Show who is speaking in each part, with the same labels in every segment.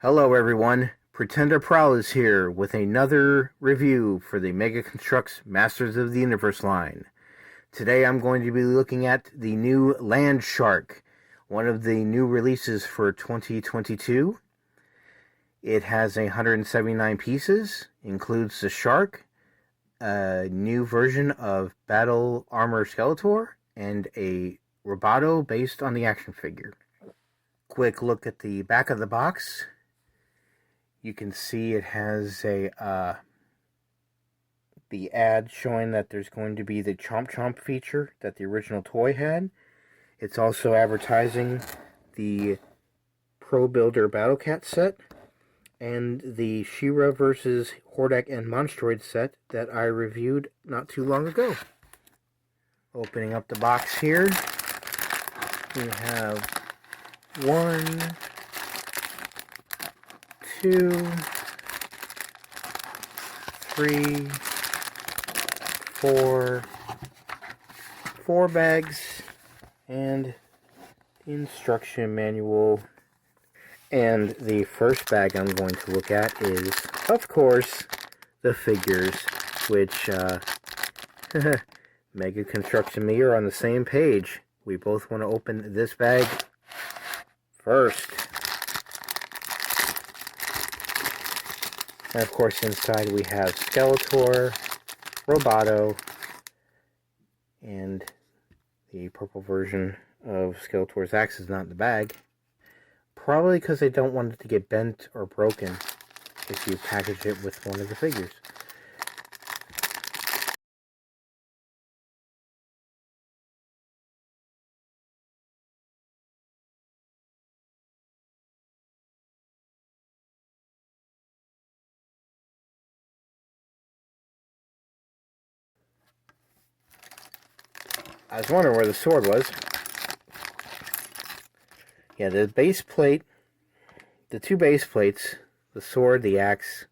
Speaker 1: Hello everyone, Pretender Prowl is here with another review for the Mega Construx Masters of the Universe line. Today I'm going to be looking at the new Land Shark, one of the new releases for 2022. It has 179 pieces, includes the shark, a new version of Battle Armor Skeletor, and a Roboto based on the action figure. Quick look at the back of the box. You can see it has the ad showing that there's going to be the Chomp Chomp feature that the original toy had. It's also advertising the Pro Builder Battle Cat set and the She-Ra vs. Hordak and Monstroid set that I reviewed not too long ago. Opening up the box here, we have 1, 2, 3, 4 bags, and the instruction manual. And the first bag I'm going to look at is, of course, the figures, which Mega Construx and me are on the same page. We both want to open this bag first. And of course, inside we have Skeletor, Roboto, and the purple version of Skeletor's axe is not in the bag. Probably because they don't want it to get bent or broken if you package it with one of the figures. I was wondering where the sword was. Yeah, the base plate, the two base plates, the sword, the axe,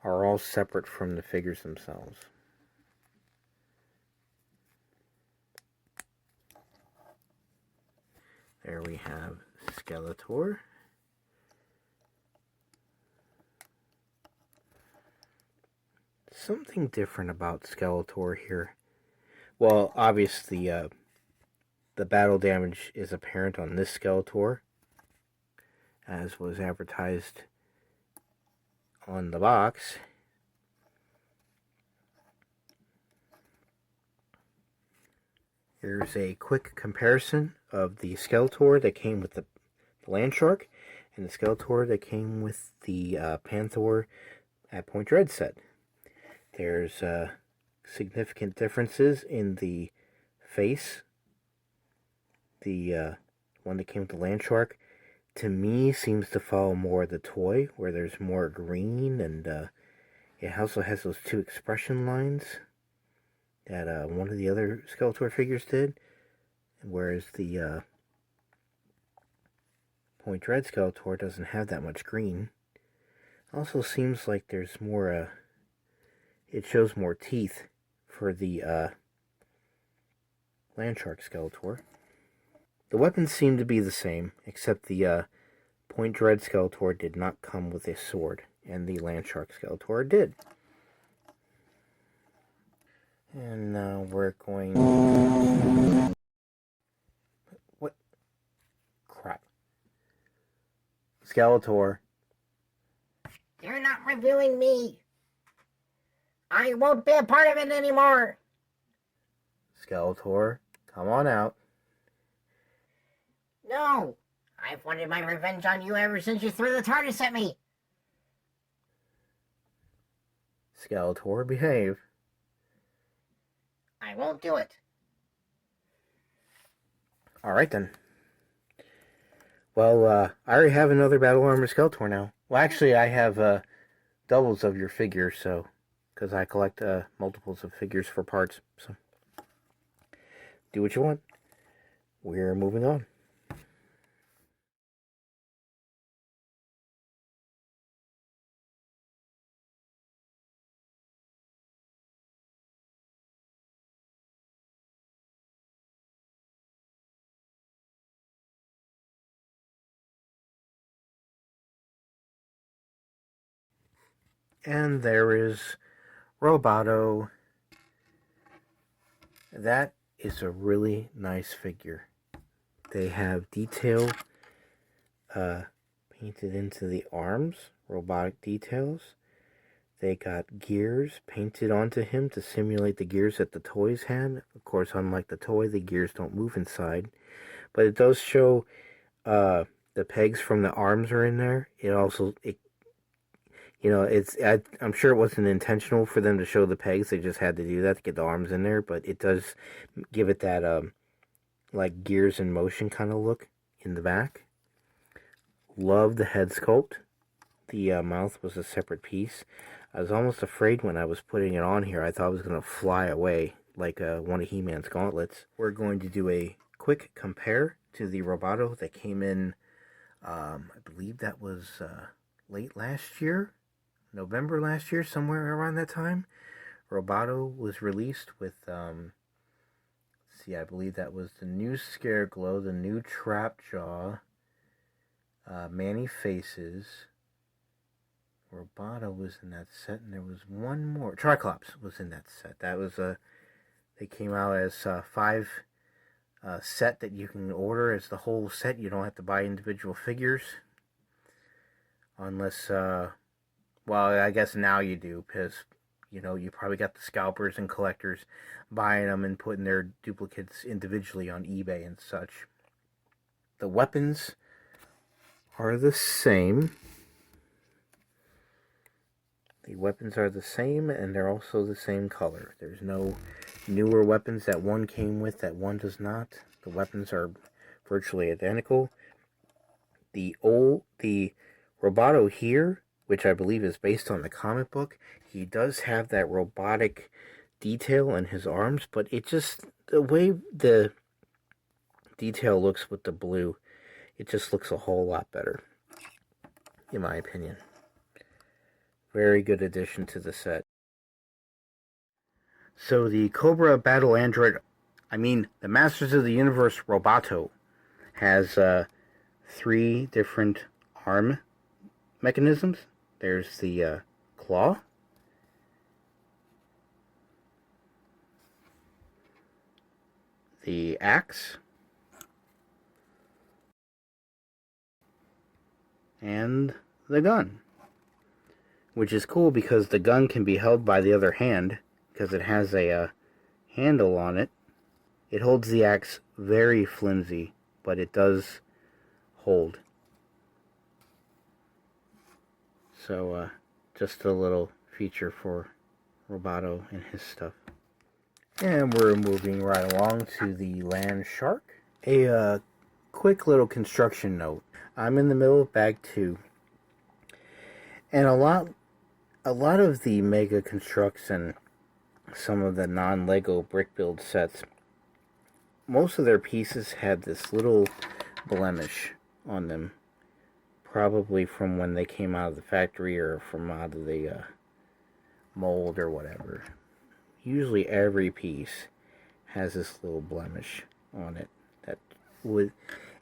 Speaker 1: are all separate from the figures themselves. There we have Skeletor. Something different about Skeletor here. Well, obviously, the battle damage is apparent on this Skeletor, as was advertised on the box. Here's a quick comparison of the Skeletor that came with the Land Shark and the Skeletor that came with the Panther at Point Red set. There's significant differences in the face. The one that came with the Land Shark, to me, seems to follow more the toy, where there's more green, and it also has those two expression lines that one of the other Skeletor figures did, whereas the Point Red Skeletor doesn't have that much green. Also seems like there's more, it shows more teeth for the Land Shark Skeletor. The weapons seem to be the same, except the Point Red Skeletor did not come with a sword, and the Land Shark Skeletor did. And now we're going... What? Crap. Skeletor.
Speaker 2: You're not reviewing me. I won't be a part of it anymore.
Speaker 1: Skeletor, come on out.
Speaker 2: No, I've wanted my revenge on you ever since you threw the TARDIS at me.
Speaker 1: Skeletor, behave.
Speaker 2: I won't do it.
Speaker 1: Alright then. Well, I already have another Battle Armor Skeletor now. Well, actually, I have doubles of your figures, so... because I collect multiples of figures for parts, so... do what you want. We're moving on. And there is Roboto. That is a really nice figure. They have detail painted into the arms, robotic details. They got gears painted onto him to simulate the gears that the toys had. Of course, unlike the toy, the gears don't move inside. But it does show the pegs from the arms are in there. I'm sure it wasn't intentional for them to show the pegs. They just had to do that to get the arms in there. But it does give it that like gears in motion kind of look in the back. Love the head sculpt. The mouth was a separate piece. I was almost afraid when I was putting it on here. I thought it was going to fly away like one of He-Man's gauntlets. We're going to do a quick compare to the Roboto that came in, I believe that was late last year, November last year, somewhere around that time. Roboto was released with, I believe that was the new Scareglow, the new Trap Jaw, Manny Faces. Roboto was in that set, and there was one more. Triclops was in that set. That was they came out as a 5 set that you can order as the whole set. You don't have to buy individual figures. Unless, well, I guess now you do, because, you probably got the scalpers and collectors buying them and putting their duplicates individually on eBay and such. The weapons are the same. The weapons are the same, and they're also the same color. There's no newer weapons that one came with that one does not. The weapons are virtually identical. The Roboto here, which I believe is based on the comic book, he does have that robotic detail in his arms, but the way the detail looks with the blue, it just looks a whole lot better, in my opinion. Very good addition to the set. So the Cobra Battle Android, the Masters of the Universe Roboto has 3 different arm mechanisms. There's the claw, the axe, and the gun. Which is cool because the gun can be held by the other hand because it has a handle on it. It holds the axe very flimsy, but it does hold. So just a little feature for Roboto and his stuff. And we're moving right along to the Land Shark. A quick little construction note. I'm in the middle of bag 2. And a lot of the Mega Construx and some of the non-Lego brick build sets, most of their pieces had this little blemish on them. Probably from when they came out of the factory or from out of the mold or whatever. Usually every piece has this little blemish on it.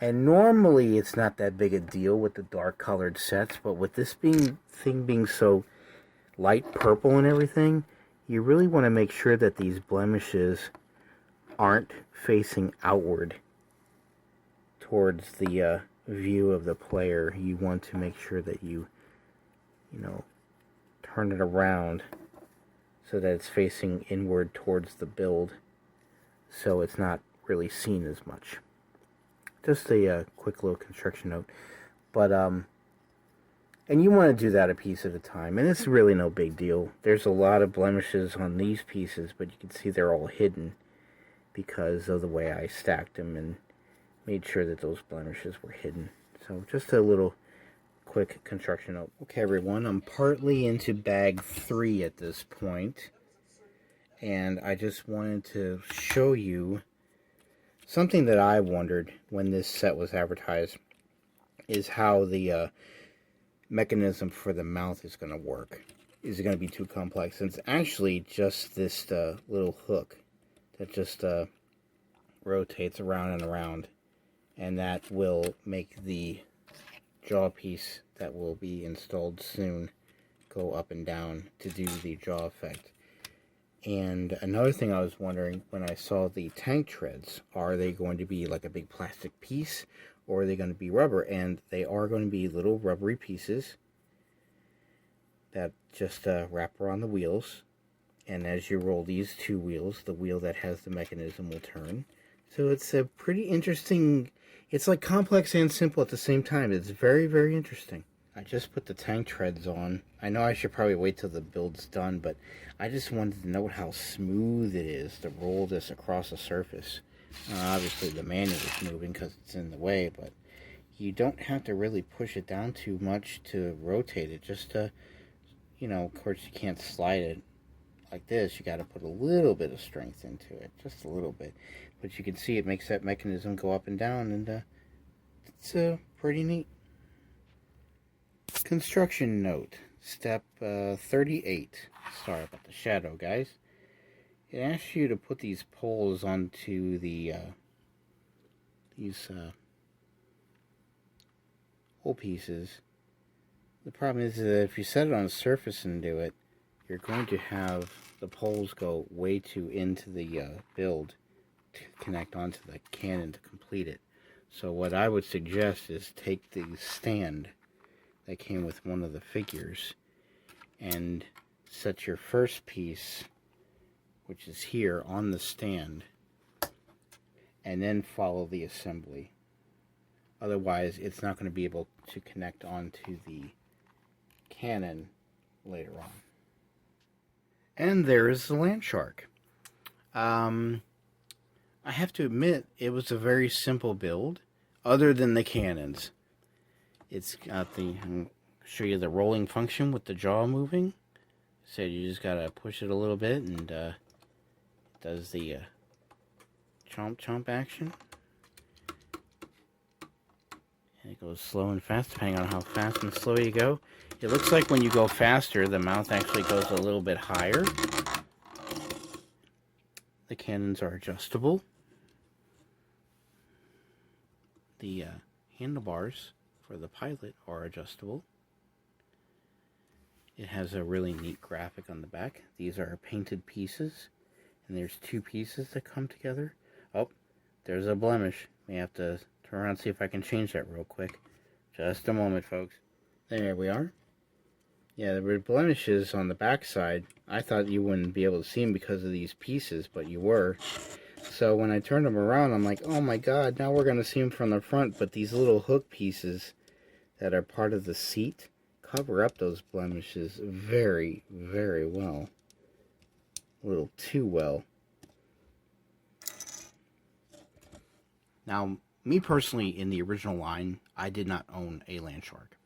Speaker 1: And normally it's not that big a deal with the dark colored sets, but with this thing being so light purple and everything, you really want to make sure that these blemishes aren't facing outward towards the view of the player. You want to make sure that you turn it around so that it's facing inward towards the build, so it's not really seen as much. Just a quick little construction note. But and you want to do that a piece at a time, and it's really no big deal. There's a lot of blemishes on these pieces, but you can see they're all hidden because of the way I stacked them and made sure that those blemishes were hidden. So just a little quick construction note. Okay, everyone, I'm partly into bag 3 at this point, and I just wanted to show you something that I wondered when this set was advertised, is how the mechanism for the mouth is going to work. Is it going to be too complex? And it's actually just this little hook that just rotates around and around, and that will make the jaw piece that will be installed soon go up and down to do the jaw effect. And another thing I was wondering when I saw the tank treads, are they going to be like a big plastic piece, or are they going to be rubber? And they are going to be little rubbery pieces that just wrap around the wheels. And as you roll these two wheels, the wheel that has the mechanism will turn. So it's a pretty interesting, it's like complex and simple at the same time. It's very, very interesting. I just put the tank treads on. I know I should probably wait till the build's done, but I just wanted to note how smooth it is to roll this across a surface. Obviously the manual is moving because it's in the way, but you don't have to really push it down too much to rotate it. Just to, you know, of course you can't slide it like this. You got to put a little bit of strength into it, just a little bit. But you can see it makes that mechanism go up and down, and it's pretty neat. Construction note, step 38. Sorry about the shadow, guys. It asks you to put these poles onto the these hole pieces. The problem is that if you set it on a surface and do it, you're going to have the poles go way too into the build to connect onto the cannon to complete it. So what I would suggest is take the stand that came with one of the figures and set your first piece, which is here, on the stand, and then follow the assembly. Otherwise, it's not going to be able to connect onto the cannon later on. And there is the land shark. I have to admit, it was a very simple build, other than the cannons. It's got the, I'll show you the rolling function with the jaw moving. So you just gotta push it a little bit, and it does the chomp chomp action. And it goes slow and fast, depending on how fast and slow you go. It looks like when you go faster, the mouth actually goes a little bit higher. The cannons are adjustable. The handlebars for the pilot are adjustable. It has a really neat graphic on the back. These are painted pieces, and there's two pieces that come together. Oh, there's a blemish. May have to turn around and see if I can change that real quick. Just a moment, folks. There we are. Yeah, there were blemishes on the back side. I thought you wouldn't be able to see them because of these pieces, but you were. So when I turned them around, I'm like, oh my god, now we're going to see them from the front. But these little hook pieces that are part of the seat cover up those blemishes very, very well. A little too well. Now, me personally, in the original line, I did not own a land shark.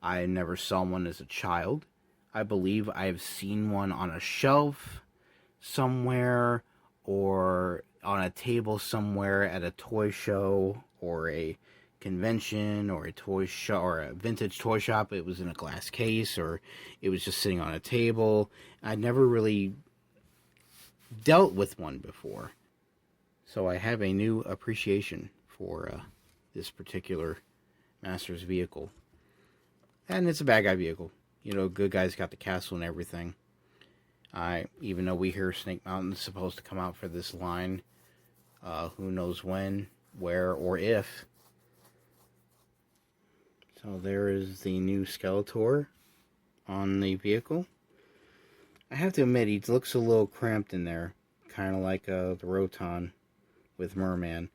Speaker 1: I never saw one as a child. I believe I have seen one on a shelf somewhere, or on a table somewhere at a toy show, or a convention, or a toy show, or a vintage toy shop. It was in a glass case, or it was just sitting on a table. I never really dealt with one before. So I have a new appreciation for this particular Masters vehicle. And it's a bad guy vehicle. You know, good guys got the castle and everything. Even though we hear Snake Mountain's supposed to come out for this line, who knows when, where, or if. So there is the new Skeletor on the vehicle. I have to admit, he looks a little cramped in there, kind of like the Roton with Merman.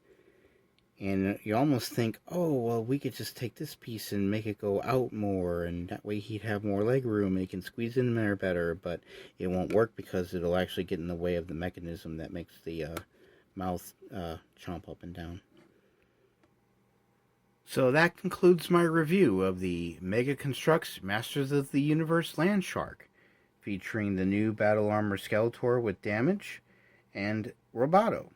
Speaker 1: And you almost think, oh, well, we could just take this piece and make it go out more, and that way he'd have more leg room, and he can squeeze in there better, but it won't work because it'll actually get in the way of the mechanism that makes the mouth chomp up and down. So that concludes my review of the Mega Construx Masters of the Universe Land Shark, featuring the new Battle Armor Skeletor with damage and Roboto.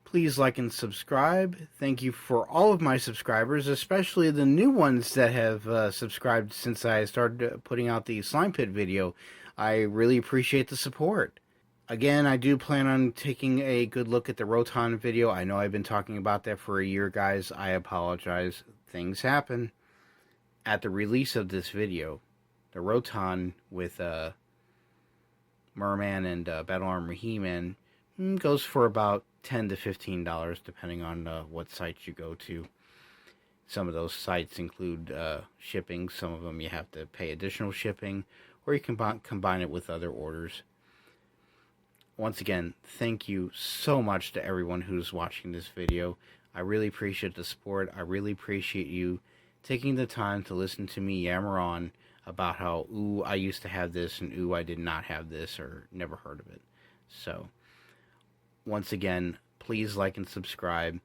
Speaker 1: Please like and subscribe. Thank you for all of my subscribers, especially the new ones that have subscribed since I started putting out the Slime Pit video. I really appreciate the support. Again, I do plan on taking a good look at the Roton video. I know I've been talking about that for a year, guys. I apologize. Things happen. at the release of this video, the Roton with Merman and Battle Armor He-Man goes for about $10 to $15, depending on what sites you go to. Some of those sites include shipping. Some of them you have to pay additional shipping, or you can combine it with other orders. Once again, thank you so much to everyone who's watching this video. I really appreciate the support. I really appreciate you taking the time to listen to me yammer on about how, ooh, I used to have this, and ooh, I did not have this, or never heard of it. So, once again, please like and subscribe.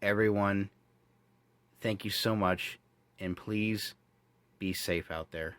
Speaker 1: Everyone, thank you so much, and please be safe out there.